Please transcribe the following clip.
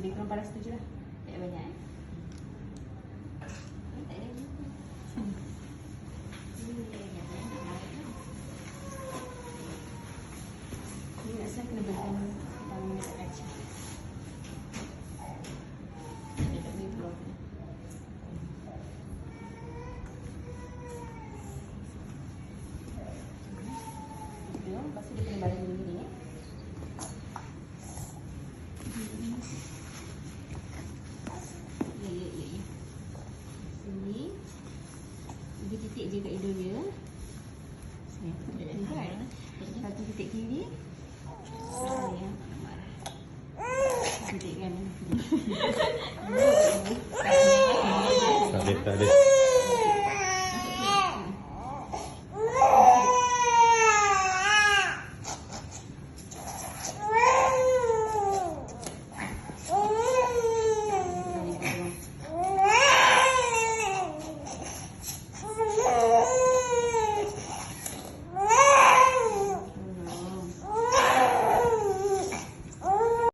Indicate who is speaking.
Speaker 1: Lebih kurang paras tu je lah. Tak banyak tak ada ni. Ni nak saya kena berikan vitamin dekat kaca. Dia tak boleh block ni. Lepas tu dia kena baring begini ni. Ya. Sini. Dia titik je kat hidung dia. Sini. Ni kan. Satu titik kiri. Sini ya. Titik kan.
Speaker 2: Tak ada.